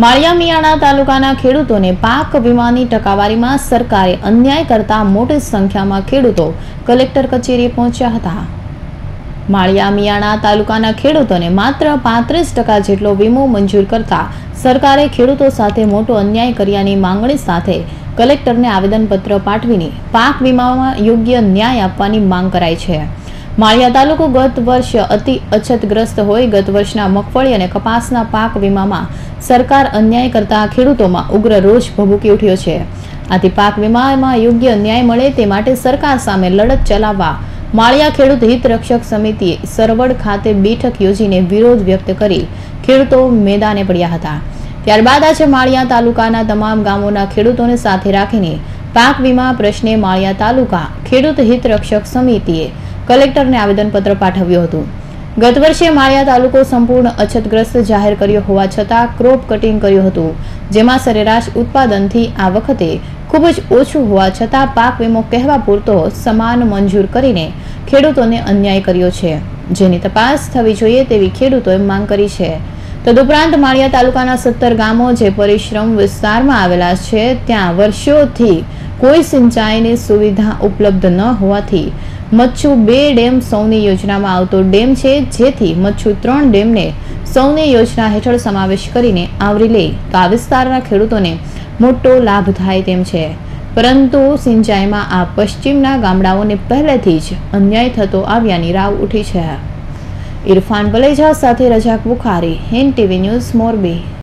માળિયા મિયાણા તાલુકાના ખેડૂતોને પાક વીમાની ટકાવારીમાં સરકારે અન્યાય કરતા મોટી સંખ્યામાં ખેડૂતો કલેક્ટર કચેરીએ પહોંચ્યા હતા। માળિયા મિયાણા તાલુકાના ખેડૂતોને માત્ર 35% જેટલો વીમો મંજૂર કરતા સરકારે ખેડૂતો સાથે મોટો અન્યાય કર્યાની માંગણી સાથે કલેક્ટરને આવેદનપત્ર પાઠવીને પાક વીમામાં યોગ્ય ન્યાય આપવાની માંગ કરાઈ છે। માળિયા તાલુકો ગત વર્ષ અતિ અછતગ્રસ્ત હોય ગત વર્ષના મગફળી અને કપાસના પાક વીમામાં સરકાર અન્યાય કરતા ખેડૂતોમાં ઉગ્ર રોષ ભભૂકી ઉઠ્યો છે। આથી પાક વીમામાં યોગ્ય ન્યાય મળે તે માટે સરકાર સામે લડત ચલાવવા માળિયા ખેડૂત હિત રક્ષક સમિતિએ સરવડ ખાતે બેઠક યોજીને વિરોધ વ્યક્ત કરી ખેડૂતો મેદાને પડ્યા હતા। ત્યારબાદ આજે માળિયા તાલુકાના તમામ ગામોના ખેડૂતોને સાથે રાખીને પાક વીમા પ્રશ્ને માળિયા તાલુકા ખેડૂત હિત રક્ષક સમિતિએ કલેક્ટરને આવેદનપત્ર પાઠવ્યું હતું। ગત વર્ષે માળિયા તાલુકો સંપૂર્ણ અછતગ્રસ્ત જાહેર કર્યો હોવા છતાં ક્રોપ કટિંગ કર્યું હતું, જેમાં સરેરાશ ઉત્પાદનથી આ વખતે ખૂબ જ ઓછું હોવા છતાં પાક વીમો કહેવા પૂરતો સમાન મંજૂર કરીને ખેડૂતોને અન્યાય કર્યો છે, જેની તપાસ થવી જોઈએ તેવી ખેડૂતોએ માંગ કરી છે। તદુપરાંત માળિયા તાલુકાના 17 ગામો જે પરિશ્રમ વિસ્તારમાં આવેલા છે ત્યાં વર્ષોથી કોઈ સિંચાઈની સુવિધા ઉપલબ્ધ ન હોવાથી મચ્છુ 2 ડેમ સૌની યોજનામાં આવતો ડેમ છે, જેથી મચ્છુ 3 ડેમને સૌની યોજના હેઠળ સમાવેશ કરીને આવરી લે તો આ વિસ્તારના ખેડૂતોને મોટો લાભ થાય તેમ છે, પરંતુ સિંચાઈમાં આ પશ્ચિમના ગામડાઓને પહેલેથી જ અન્યાય થતો આવ્યાની રાવ ઉઠી છે। ઇરફાન વલેજા સાથે રજાક બુખારી, હિન્દ ટીવી ન્યૂઝ, મોરબી।